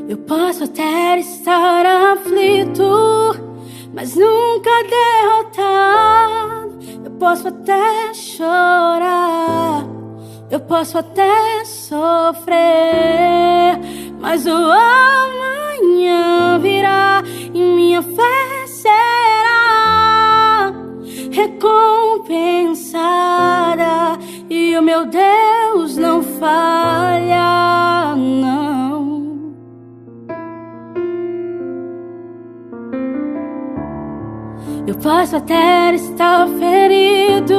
Eu posso até estar aflito, mas nunca derrotado. Eu posso até chorar, eu posso até sofrer, mas o amanhã virá e minha fé será recompensada. E o meu Deus não falha, não. Eu posso até estar ferido,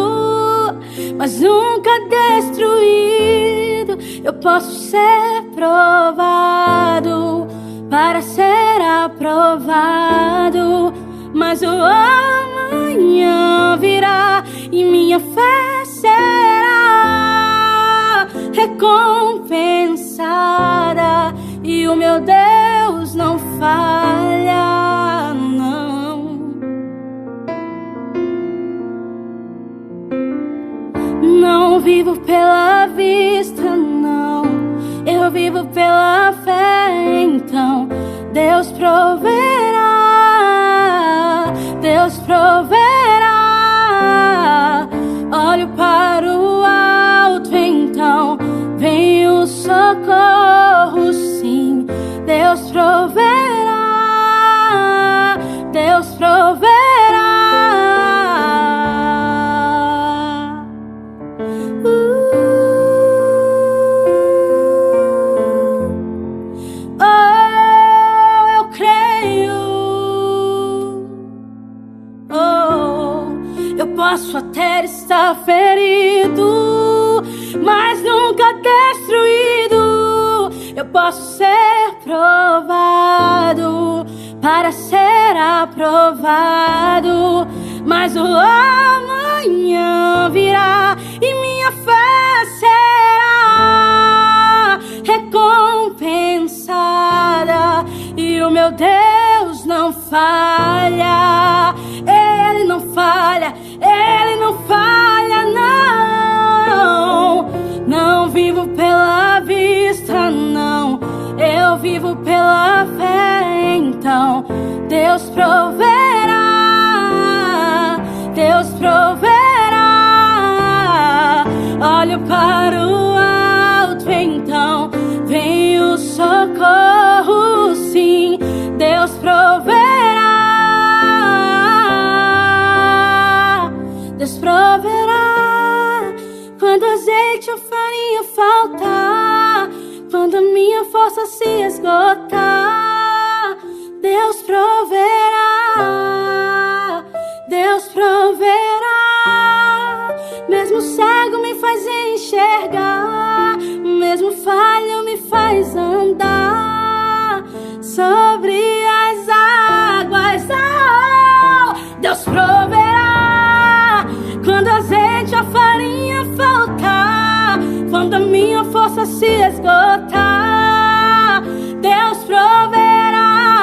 mas nunca destruído. Eu posso ser provado para ser aprovado, mas o amanhã virá e minha fé será recompensada. E o meu Deus não falha, não. Não vivo pela vista, não. Eu vivo pela fé, então Deus proverá, Deus proverá. Olho para o alto, então vem o socorro, sim. Deus proverá, Deus proverá. Posso até estar ferido, mas nunca destruído. Eu posso ser provado para ser aprovado, mas o amanhã virá e minha fé será recompensada. E o meu Deus não falha, Ele não falha, Ele não falha, não. Não vivo pela vista, não. Eu vivo pela fé, então Deus proverá, Deus proverá. Olho para o alto, então vem o socorro, sim. Deus proverá, Deus proverá. Quando azeite ou farinha faltar, quando a minha força se esgotar, Deus proverá, Deus proverá. Mesmo cego me faz enxergar, mesmo falho me faz andar sobre as águas. Oh, Deus proverá. Quando azeite ou farinha faltar, quando a minha força se esgotar, Deus proverá,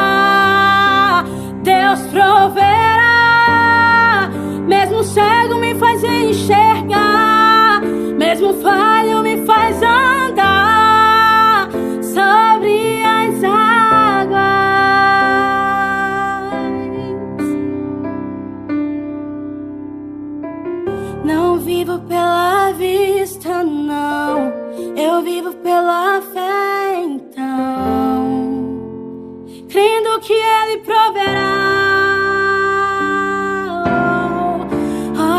Deus proverá. Mesmo cego me faz enxergar, mesmo falho me faz andar sobre as águas. Não vivo pela vista, não. Eu vivo pela fé, então crendo que Ele proverá.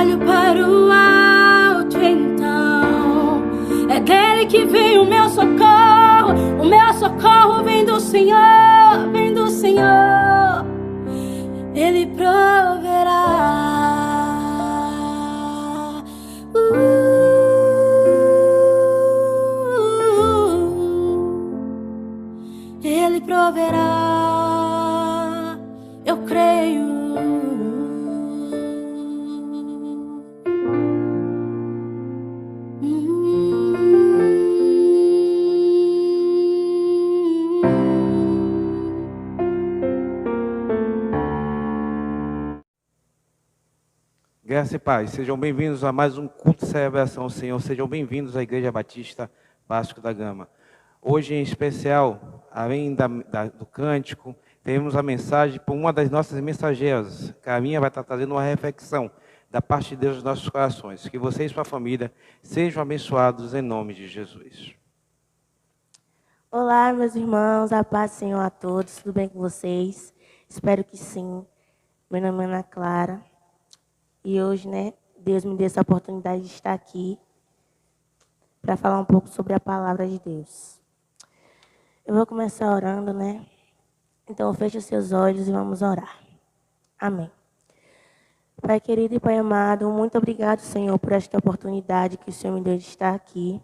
Olho para o alto, então é dele que vem o meu socorro. O meu socorro vem do Senhor, vem do Senhor. Ele proverá. Ele proverá, eu creio. Graça e paz, sejam bem-vindos a mais um culto de celebração ao Senhor, sejam bem-vindos à Igreja Batista Vasco da Gama. Hoje, em especial, além do cântico, temos a mensagem por uma das nossas mensageiras. Caminha vai estar trazendo uma reflexão da parte de Deus nos nossos corações. Que você e sua família sejam abençoados em nome de Jesus. Olá, meus irmãos, a paz do Senhor a todos, tudo bem com vocês? Espero que sim. Meu nome é Ana Clara e hoje, Deus me deu essa oportunidade de estar aqui para falar um pouco sobre a palavra de Deus. Eu vou começar orando, Então, feche os seus olhos e vamos orar. Amém. Pai querido e Pai amado, muito obrigado, Senhor, por esta oportunidade que o Senhor me deu de estar aqui.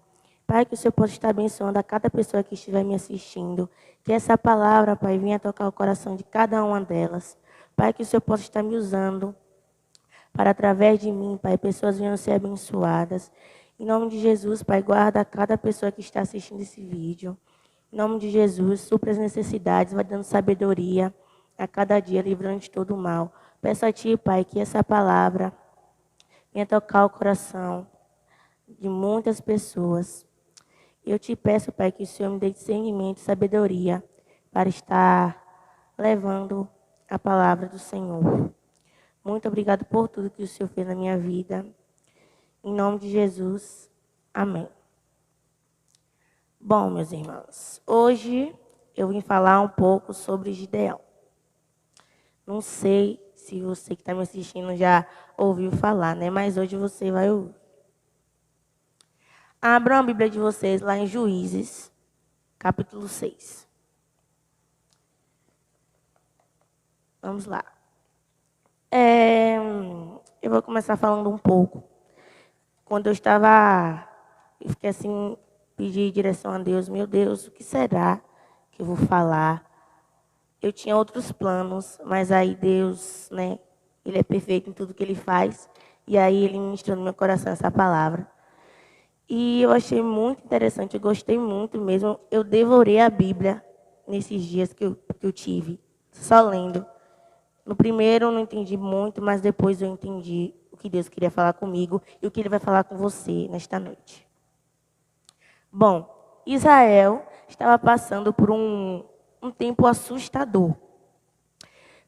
Pai, que o Senhor possa estar abençoando a cada pessoa que estiver me assistindo. Que essa palavra, Pai, venha tocar o coração de cada uma delas. Pai, que o Senhor possa estar me usando para, através de mim, Pai, pessoas venham ser abençoadas. Em nome de Jesus, Pai, guarda cada pessoa que está assistindo esse vídeo. Em nome de Jesus, supra as necessidades, vai dando sabedoria a cada dia, livrando de todo o mal. Peço a Ti, Pai, que essa palavra venha tocar o coração de muitas pessoas. Eu te peço, Pai, que o Senhor me dê discernimento e sabedoria para estar levando a palavra do Senhor. Muito obrigado por tudo que o Senhor fez na minha vida. Em nome de Jesus, amém. Bom, meus irmãos, hoje eu vim falar um pouco sobre Gideão. Não sei se você que está me assistindo já ouviu falar, mas hoje você vai ouvir. Abram a Bíblia de vocês lá em Juízes, capítulo 6. Vamos lá. Eu vou começar falando um pouco. Quando eu fiquei assim, pedi direção a Deus. Meu Deus, o que será que eu vou falar? Eu tinha outros planos, mas aí Deus, Ele é perfeito em tudo que Ele faz. E aí Ele ministrou no meu coração essa palavra. E eu achei muito interessante, eu gostei muito mesmo. Eu devorei a Bíblia nesses dias que eu tive, só lendo. No primeiro eu não entendi muito, mas depois eu entendi o que Deus queria falar comigo e o que Ele vai falar com você nesta noite. Bom, Israel estava passando por um tempo assustador,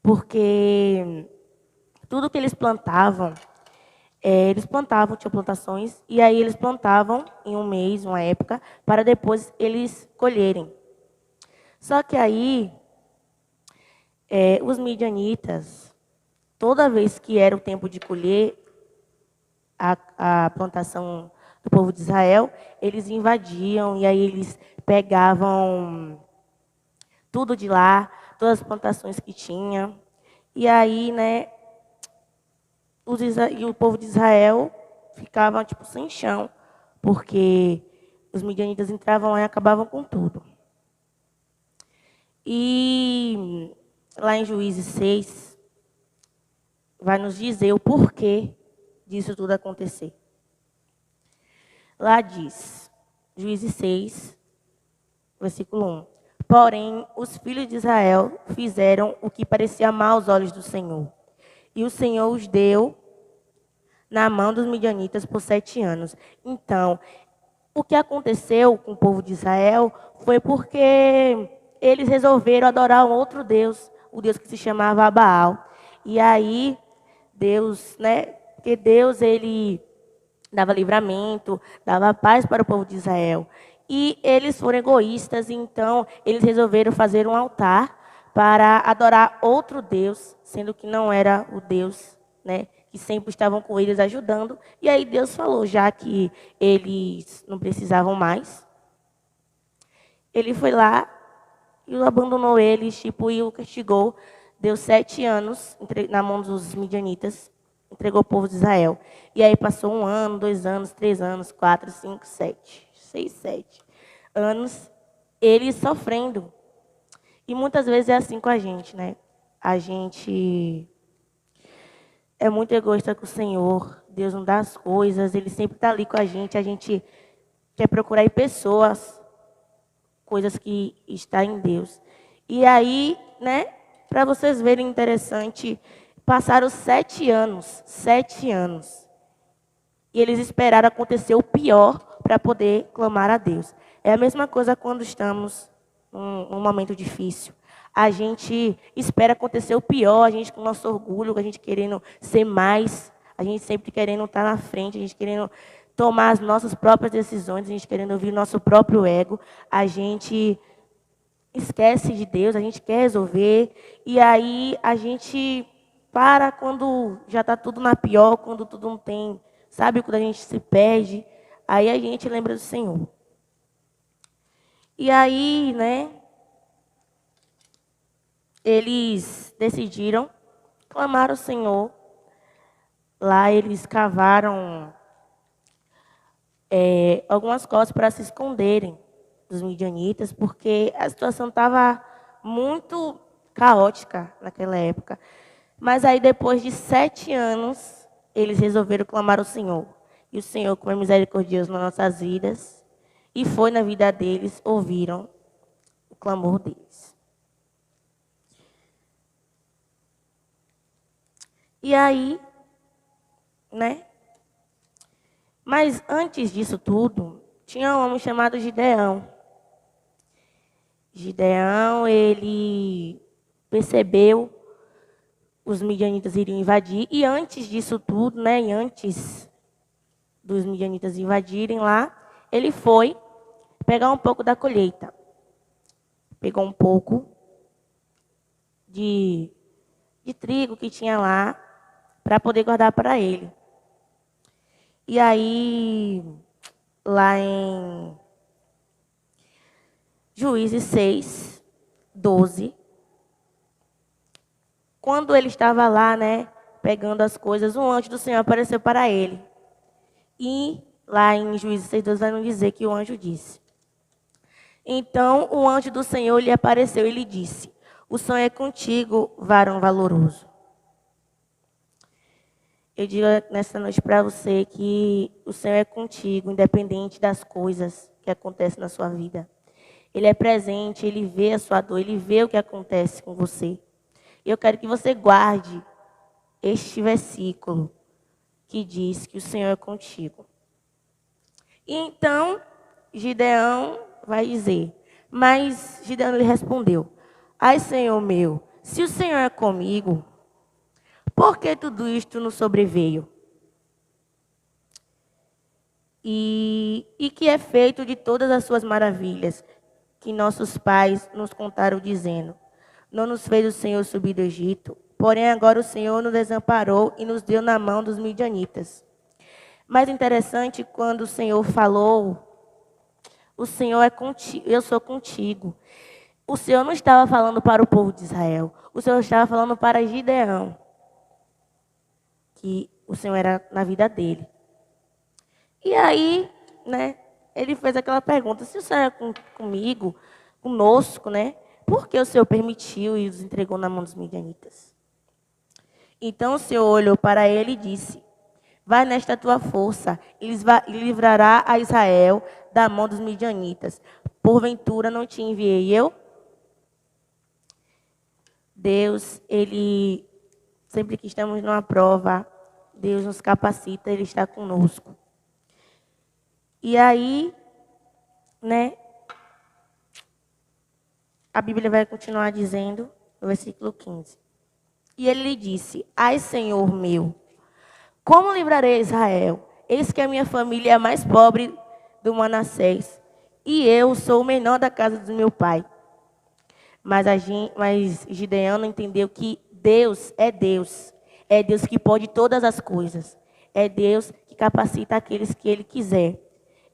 porque tudo que eles plantavam, tinham plantações, e aí eles plantavam em um mês, uma época, para depois eles colherem. Só que aí, os midianitas, toda vez que era o tempo de colher a plantação do povo de Israel, eles invadiam, e aí eles pegavam tudo de lá, todas as plantações que tinha, e aí, e o povo de Israel ficava sem chão, porque os midianitas entravam lá e acabavam com tudo. E lá em Juízes 6, vai nos dizer o porquê disso tudo acontecer. Lá diz, Juízes 6, versículo 1. Porém, os filhos de Israel fizeram o que parecia mal aos olhos do Senhor. E o Senhor os deu na mão dos midianitas por 7 anos. Então, o que aconteceu com o povo de Israel foi porque eles resolveram adorar um outro Deus, o Deus que se chamava Baal. E aí, Deus, porque Deus, Ele dava livramento, dava paz para o povo de Israel. E eles foram egoístas, então eles resolveram fazer um altar para adorar outro Deus, sendo que não era o Deus, que sempre estavam com eles ajudando. E aí Deus falou, já que eles não precisavam mais, Ele foi lá e abandonou eles, e o castigou. Deu 7 anos na mão dos midianitas, entregou o povo de Israel. E aí passou 1 ano, 2 anos, 3 anos, 4, 5, 7, 6, 7 anos, eles sofrendo. E muitas vezes é assim com a gente, A gente é muito egoísta com o Senhor. Deus não dá as coisas, Ele sempre está ali com a gente quer procurar em pessoas, coisas que estão em Deus. E aí, para vocês verem interessante, passaram 7 anos. 7 anos. E eles esperaram acontecer o pior para poder clamar a Deus. É a mesma coisa quando estamos num momento difícil. A gente espera acontecer o pior, a gente com nosso orgulho, a gente querendo ser mais, a gente sempre querendo estar na frente, a gente querendo tomar as nossas próprias decisões, a gente querendo ouvir nosso próprio ego, a gente esquece de Deus, a gente quer resolver, e aí a gente para quando já está tudo na pior, quando tudo não tem, sabe, quando a gente se perde, aí a gente lembra do Senhor. E aí, né, eles decidiram clamar ao Senhor. Lá eles cavaram algumas costas para se esconderem dos midianitas, porque a situação estava muito caótica naquela época. Mas aí, depois de 7 anos, eles resolveram clamar ao Senhor. E o Senhor, como é misericordioso nas nossas vidas, e foi na vida deles, ouviram o clamor deles. E aí, né? Mas antes disso tudo, tinha um homem chamado Gideão. Gideão, ele percebeu os midianitas iriam invadir, e antes disso tudo, né, e antes dos midianitas invadirem lá, ele foi pegar um pouco da colheita. Pegou um pouco de trigo que tinha lá para poder guardar para ele. E aí, lá em Juízes 6, 12, quando ele estava lá, né, pegando as coisas, um anjo do Senhor apareceu para ele. E lá em Juízes 6, 12, vai nos dizer que o anjo disse: então o anjo do Senhor lhe apareceu e lhe disse: o Senhor é contigo, varão valoroso. Eu digo nessa noite para você que o Senhor é contigo, independente das coisas que acontecem na sua vida. Ele é presente, Ele vê a sua dor, Ele vê o que acontece com você. E eu quero que você guarde este versículo que diz que o Senhor é contigo. E então, Gideão vai dizer, mas Gideão lhe respondeu: ai, Senhor meu, se o Senhor é comigo, por que tudo isto nos sobreveio? E que é feito de todas as suas maravilhas, que nossos pais nos contaram dizendo: não nos fez o Senhor subir do Egito, porém agora o Senhor nos desamparou e nos deu na mão dos midianitas. Mas interessante, quando o Senhor falou, o Senhor é contigo, eu sou contigo. O Senhor não estava falando para o povo de Israel, o Senhor estava falando para Gideão, que o Senhor era na vida dele. E aí, né, ele fez aquela pergunta: se o Senhor é comigo, conosco, né, por que o Senhor permitiu e os entregou na mão dos midianitas? Então o Senhor olhou para ele e disse: vai nesta tua força e livrará a Israel da mão dos midianitas. Porventura não te enviei eu? Deus, Ele, sempre que estamos numa prova, Deus nos capacita, Ele está conosco. E aí, né, a Bíblia vai continuar dizendo, no versículo 15. E ele lhe disse: ai, Senhor meu, como livrarei Israel? Eis que a minha família é a mais pobre do Manassés, e eu sou o menor da casa do meu pai. Mas Gideão não entendeu que Deus é Deus. É Deus que pode todas as coisas. É Deus que capacita aqueles que Ele quiser.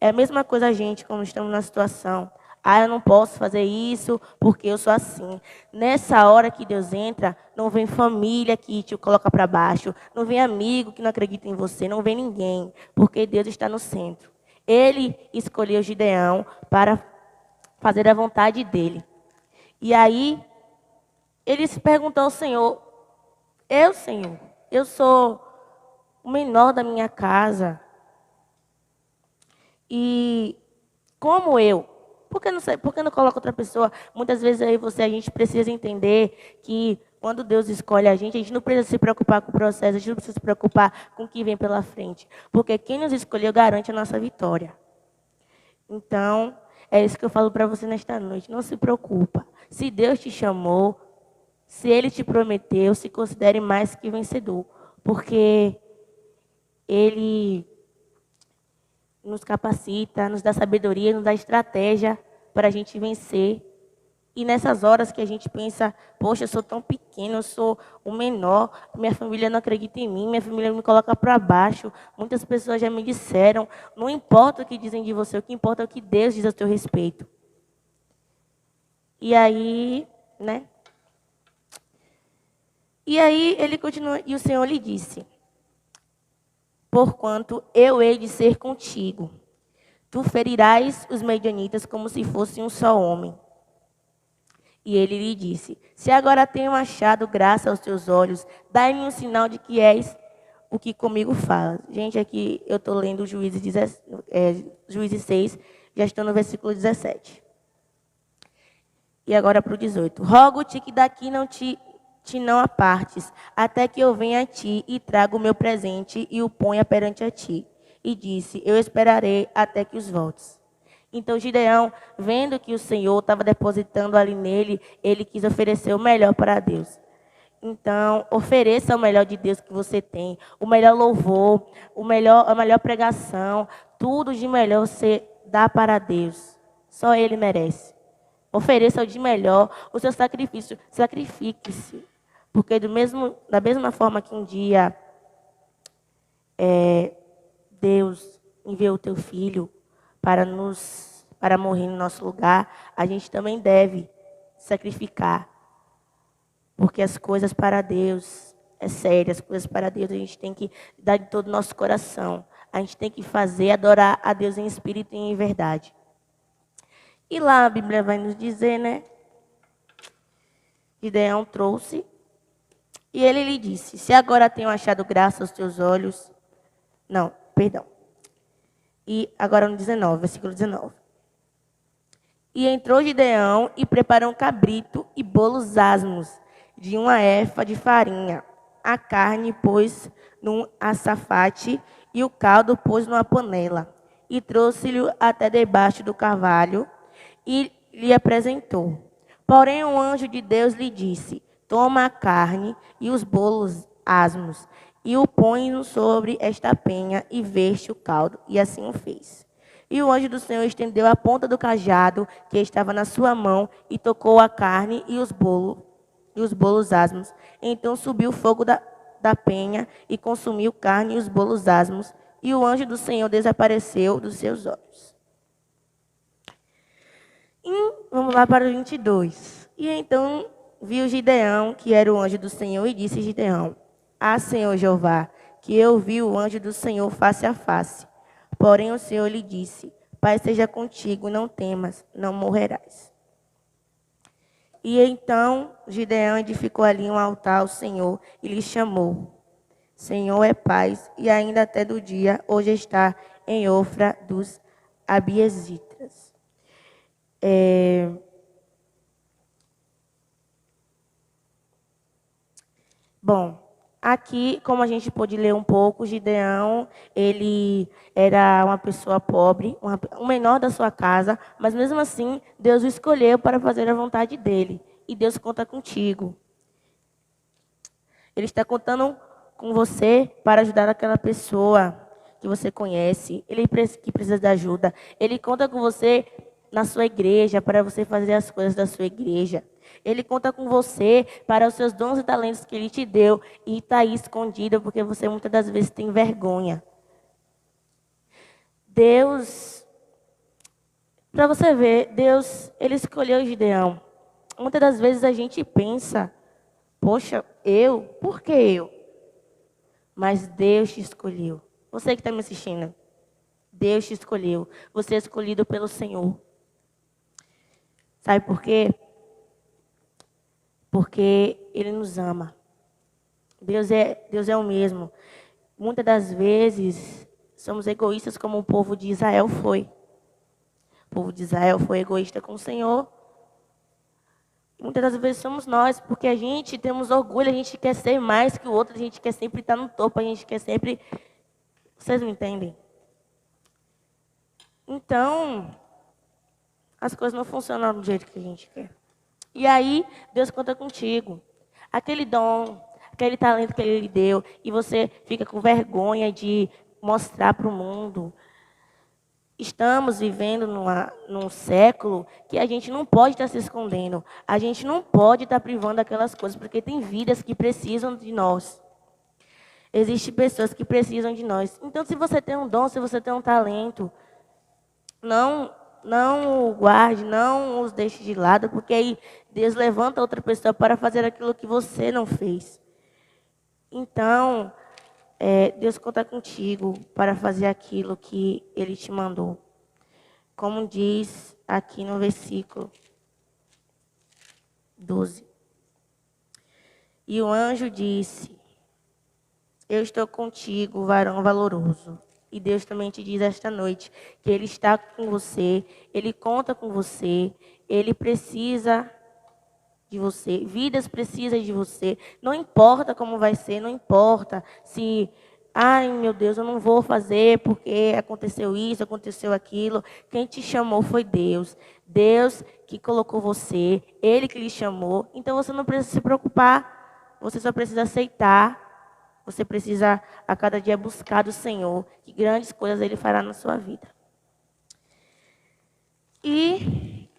É a mesma coisa a gente, quando estamos na situação. Ah, eu não posso fazer isso porque eu sou assim. Nessa hora que Deus entra, não vem família que te coloca para baixo. Não vem amigo que não acredita em você. Não vem ninguém. Porque Deus está no centro. Ele escolheu Gideão para fazer a vontade dele. E aí, ele se perguntou ao Senhor: Senhor, eu sou o menor da minha casa. E como eu? Por que não coloca outra pessoa? Muitas vezes a gente precisa entender que quando Deus escolhe a gente não precisa se preocupar com o processo, a gente não precisa se preocupar com o que vem pela frente. Porque quem nos escolheu garante a nossa vitória. Então, É isso que eu falo para você nesta noite. Não se preocupa. Se Deus te chamou, se Ele te prometeu, se considere mais que vencedor. Porque Ele nos capacita, nos dá sabedoria, nos dá estratégia para a gente vencer. E nessas horas que a gente pensa, poxa, eu sou tão pequeno, eu sou o menor, minha família não acredita em mim, minha família me coloca para baixo. Muitas pessoas já me disseram, não importa o que dizem de você, o que importa é o que Deus diz a teu respeito. E aí, né? E aí ele continua, e o Senhor lhe disse: porquanto eu hei de ser contigo, tu ferirás os medianitas como se fosse um só homem. E ele lhe disse: se agora tenho achado graça aos teus olhos, dai-me um sinal de que és o que comigo falas. Gente, aqui eu estou lendo Juízes 6, já estou no versículo 17. E agora para o 18. Rogo-te que daqui não apartes, até que eu venha a ti e traga o meu presente e o ponha perante a ti. E disse: eu esperarei até que os voltes. Então Gideão, vendo que o Senhor estava depositando ali nele, ele quis oferecer o melhor para Deus. Então, ofereça o melhor de Deus que você tem, o melhor louvor, a melhor pregação, tudo de melhor você dá para Deus. Só Ele merece. Ofereça o de melhor, o seu sacrifício, sacrifique-se. Porque da mesma forma que um dia Deus enviou o teu filho para morrer no nosso lugar, a gente também deve sacrificar. Porque as coisas para Deus é sério, as coisas para Deus a gente tem que dar de todo o nosso coração. A gente tem que fazer, adorar a Deus em espírito e em verdade. E lá a Bíblia vai nos dizer, né? Gideão trouxe, e ele lhe disse: se agora tenho achado graça aos teus olhos... Não, perdão. E agora no 19, versículo 19. E entrou Gideão e preparou um cabrito e bolos asmos de uma efa de farinha. A carne pôs num açafate e o caldo pôs numa panela. E trouxe-lhe até debaixo do carvalho e lhe apresentou. Porém um anjo de Deus lhe disse: toma a carne e os bolos asmos e o põe sobre esta penha e veste o caldo. E assim o fez. E o anjo do Senhor estendeu a ponta do cajado que estava na sua mão e tocou a carne e os bolos asmos. Então subiu o fogo da penha e consumiu carne e os bolos asmos. E o anjo do Senhor desapareceu dos seus olhos. E vamos lá para o 22. E então viu Gideão, que era o anjo do Senhor, e disse: Gideão: ah, Senhor Jeová, que eu vi o anjo do Senhor face a face. Porém o Senhor lhe disse: Pai seja contigo, não temas, não morrerás. E então Gideão edificou ali um altar ao Senhor e lhe chamou: Senhor é paz, e ainda até do dia, hoje está em Ofra dos Abiesitas. Bom, aqui, como a gente pôde ler um pouco, Gideão, ele era uma pessoa pobre, o menor da sua casa, mas mesmo assim, Deus o escolheu para fazer a vontade dele. E Deus conta contigo. Ele está contando com você para ajudar aquela pessoa que você conhece, que precisa de ajuda. Ele conta com você na sua igreja, para você fazer as coisas da sua igreja. Ele conta com você para os seus dons e talentos que Ele te deu e está aí escondido porque você muitas das vezes tem vergonha. Deus, para você ver, Deus, Ele escolheu Gideão. Muitas das vezes a gente pensa, poxa, por que eu? Mas Deus te escolheu. Você que está me assistindo, Deus te escolheu. Você é escolhido pelo Senhor. Sabe por quê? Porque Ele nos ama. Deus é o mesmo. Muitas das vezes somos egoístas como o povo de Israel foi. O povo de Israel foi egoísta com o Senhor. Muitas das vezes somos nós, porque a gente temos orgulho, a gente quer ser mais que o outro, a gente quer sempre estar no topo, a gente quer sempre... Vocês me entendem? Então, as coisas não funcionam do jeito que a gente quer. E aí, Deus conta contigo. Aquele dom, aquele talento que Ele lhe deu, e você fica com vergonha de mostrar para o mundo. Estamos vivendo num século que a gente não pode estar se escondendo. A gente não pode estar privando aquelas coisas, porque tem vidas que precisam de nós. Existem pessoas que precisam de nós. Então, se você tem um dom, se você tem um talento, não o guarde, não os deixe de lado, porque aí Deus levanta outra pessoa para fazer aquilo que você não fez. Então, Deus conta contigo para fazer aquilo que Ele te mandou. Como diz aqui no versículo 12. E o anjo disse: eu estou contigo, varão valoroso. E Deus também te diz esta noite que Ele está com você, Ele conta com você, Ele precisa de você, vidas precisam de você. Não importa como vai ser, não importa se, ai meu Deus, eu não vou fazer porque aconteceu isso, aconteceu aquilo. Quem te chamou foi Deus. Deus que colocou você, Ele que lhe chamou. Então você não precisa se preocupar, você só precisa aceitar. Você precisa a cada dia buscar do Senhor, que grandes coisas Ele fará na sua vida. E,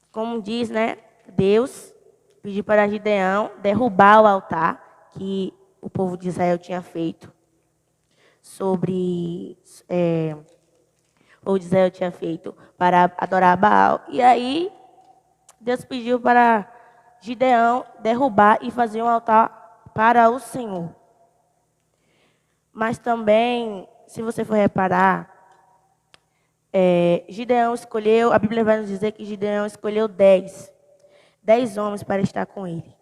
como diz, né, Deus pediu para Gideão derrubar o altar que o povo de Israel tinha feito o povo de Israel tinha feito para adorar Baal. E aí, Deus pediu para Gideão derrubar e fazer um altar para o Senhor. Mas também, se você for reparar, Gideão escolheu, a Bíblia vai nos dizer que Gideão escolheu 10 homens para estar com ele.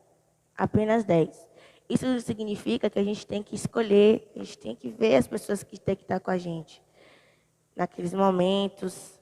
Apenas 10. Isso significa que a gente tem que escolher, a gente tem que ver as pessoas que têm que estar com a gente. Naqueles momentos.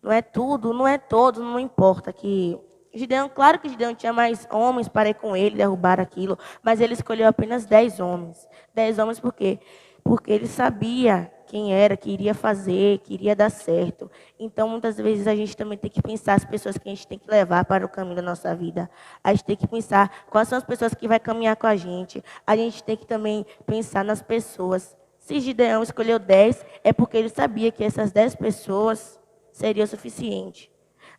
Não é tudo, não é todos, não importa que Gideão, claro que Gideão tinha mais homens para ir com ele, derrubar aquilo, mas ele escolheu apenas 10 homens. 10 homens por quê? Porque ele sabia quem era, que iria fazer, que iria dar certo. Então, muitas vezes, a gente também tem que pensar as pessoas que a gente tem que levar para o caminho da nossa vida. A gente tem que pensar quais são as pessoas que vão caminhar com a gente. A gente tem que também pensar nas pessoas. Se Gideão escolheu 10, é porque ele sabia que essas 10 pessoas seriam o suficiente.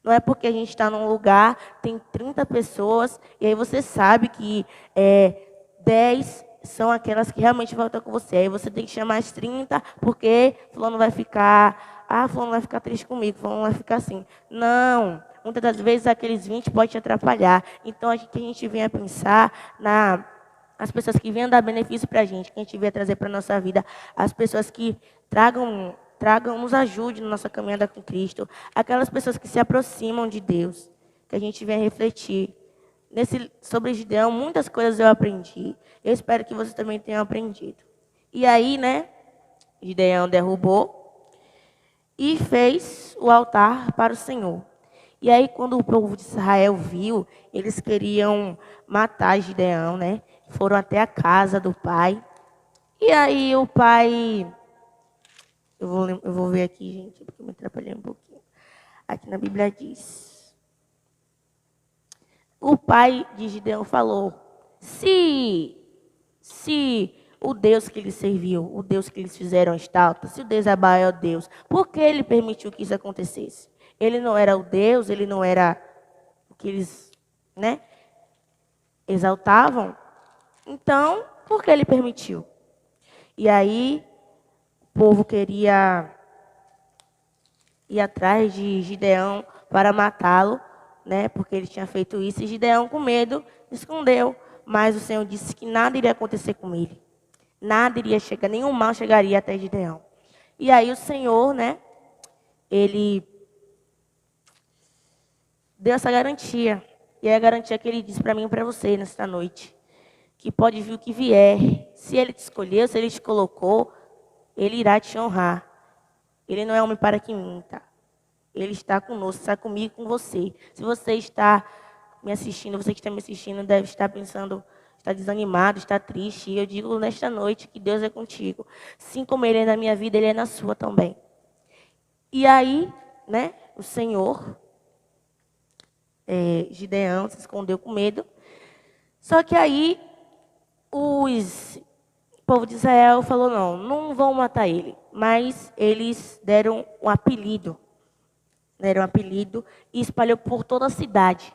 Não é porque a gente está num lugar, tem 30 pessoas, e aí você sabe que 10 são aquelas que realmente vão estar com você. Aí você tem que chamar as 30, porque fulano vai ficar, fulano vai ficar triste comigo, fulano vai ficar assim. Não, muitas das vezes aqueles 20 podem te atrapalhar. Então, a gente vem a pensar as pessoas que venham dar benefício para a gente, que a gente venha trazer para a nossa vida, as pessoas que nos ajude na nossa caminhada com Cristo, aquelas pessoas que se aproximam de Deus, que a gente venha refletir. Sobre Gideão, muitas coisas eu aprendi. Eu espero que vocês também tenham aprendido. E aí, né, Gideão derrubou e fez o altar para o Senhor. E aí, quando o povo de Israel viu, eles queriam matar Gideão, né? Foram até a casa do pai. E aí o pai... Eu vou ver aqui, gente, porque eu me atrapalhei um pouquinho. Aqui na Bíblia diz. O pai de Gideão falou: se o Deus que eles serviu, o Deus que eles fizeram estátua, se o Deus é Baal é o Deus, por que ele permitiu que isso acontecesse? Ele não era o Deus, ele não era o que eles, né, exaltavam. Então, por que ele permitiu? E aí, o povo queria ir atrás de Gideão para matá-lo, né? Porque ele tinha feito isso. E Gideão, com medo, escondeu. Mas o Senhor disse que nada iria acontecer com ele. Nada iria chegar, nenhum mal chegaria até Gideão. E aí o Senhor, né? Ele deu essa garantia. E é a garantia que ele disse para mim e para você nesta noite. Que pode vir o que vier. Se ele te escolheu, se ele te colocou, ele irá te honrar. Ele não é homem para que minta. Ele está conosco, está comigo, com você. Se você está me assistindo, você que está me assistindo, deve estar pensando, está desanimado, está triste. E eu digo nesta noite que Deus é contigo. Assim como Ele é na minha vida, Ele é na sua também. E aí, né, o Senhor. Gideão se escondeu com medo. Só que aí o povo de Israel falou, não vão matar ele. Mas eles deram um apelido. E espalhou por toda a cidade.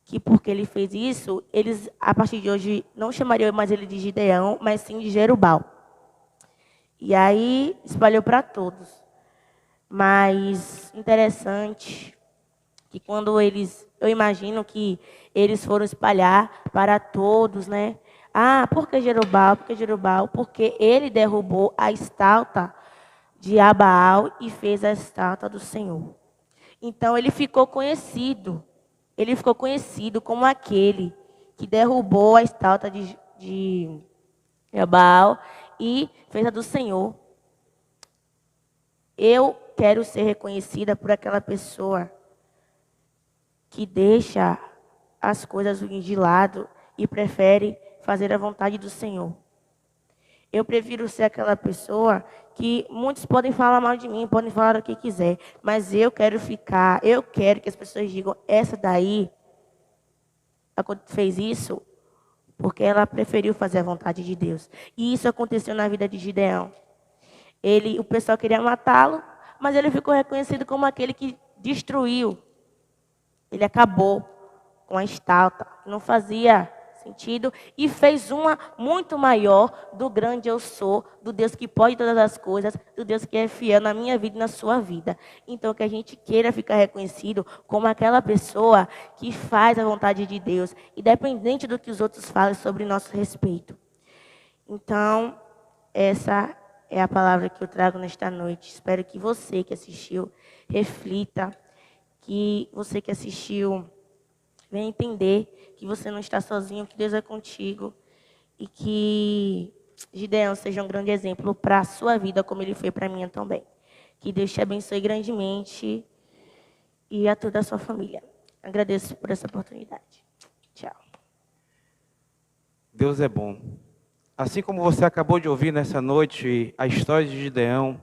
Que porque ele fez isso, eles, a partir de hoje, não chamariam mais ele de Gideão, mas sim de Jerubal. E aí, espalhou para todos. Mas, interessante, que quando eu imagino que eles foram espalhar para todos, né? Por que Jerubal? Por que Jerubal? Porque ele derrubou a estátua de Abaal e fez a estátua do Senhor. Então, ele ficou conhecido como aquele que derrubou a estátua de Baal e fez a do Senhor. Eu quero ser reconhecida por aquela pessoa que deixa as coisas ruins de lado e prefere fazer a vontade do Senhor. Eu prefiro ser aquela pessoa que muitos podem falar mal de mim, podem falar o que quiser, mas eu quero que as pessoas digam, essa daí fez isso porque ela preferiu fazer a vontade de Deus. E isso aconteceu na vida de Gideão. O pessoal queria matá-lo, mas ele ficou reconhecido como aquele que destruiu. Ele acabou com a estátua, não fazia sentido, e fez uma muito maior do grande eu sou, do Deus que pode todas as coisas, do Deus que é fiel na minha vida e na sua vida. Então, que a gente queira ficar reconhecido como aquela pessoa que faz a vontade de Deus, independente do que os outros falem sobre nosso respeito. Então, essa é a palavra que eu trago nesta noite. Espero que você que assistiu reflita, que você que assistiu venha entender que você não está sozinho, que Deus é contigo e que Gideão seja um grande exemplo para a sua vida, como ele foi para a minha também. Que Deus te abençoe grandemente e a toda a sua família. Agradeço por essa oportunidade. Tchau. Deus é bom. Assim como você acabou de ouvir nessa noite a história de Gideão,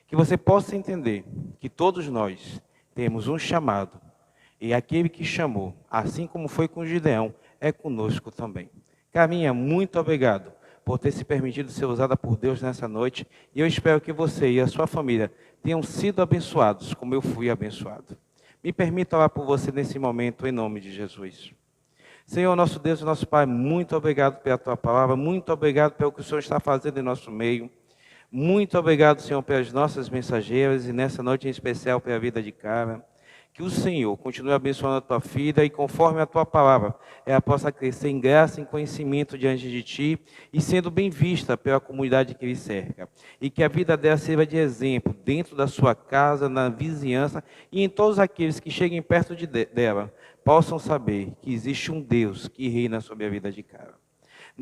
que você possa entender que todos nós temos um chamado. E aquele que chamou, assim como foi com Gideão, é conosco também. Carminha, muito obrigado por ter se permitido ser usada por Deus nessa noite. E eu espero que você e a sua família tenham sido abençoados, como eu fui abençoado. Me permita orar por você nesse momento, em nome de Jesus. Senhor, nosso Deus e nosso Pai, muito obrigado pela Tua palavra, muito obrigado pelo que o Senhor está fazendo em nosso meio. Muito obrigado, Senhor, pelas nossas mensageiras e nessa noite em especial pela vida de Cara. Que o Senhor continue abençoando a tua vida e conforme a tua palavra, ela possa crescer em graça e em conhecimento diante de ti e sendo bem vista pela comunidade que lhe cerca. E que a vida dela sirva de exemplo dentro da sua casa, na vizinhança e em todos aqueles que cheguem perto dela, possam saber que existe um Deus que reina sobre a vida de Cara.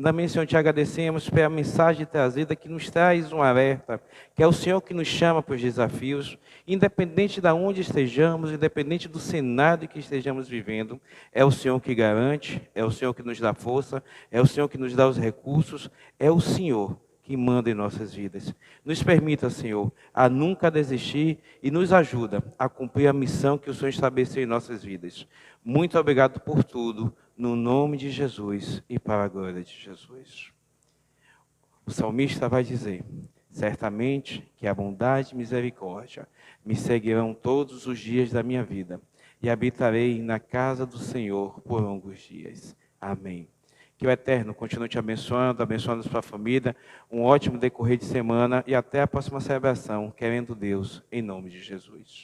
Também, Senhor, te agradecemos pela mensagem trazida que nos traz um alerta, que é o Senhor que nos chama para os desafios, independente de onde estejamos, independente do cenário que estejamos vivendo, é o Senhor que garante, é o Senhor que nos dá força, é o Senhor que nos dá os recursos, é o Senhor que manda em nossas vidas. Nos permita, Senhor, a nunca desistir e nos ajuda a cumprir a missão que o Senhor estabeleceu em nossas vidas. Muito obrigado por tudo, no nome de Jesus e para a glória de Jesus. O salmista vai dizer, certamente que a bondade e misericórdia me seguirão todos os dias da minha vida e habitarei na casa do Senhor por longos dias. Amém. Que o Eterno continue te abençoando a sua família, um ótimo decorrer de semana e até a próxima celebração, querendo Deus, em nome de Jesus.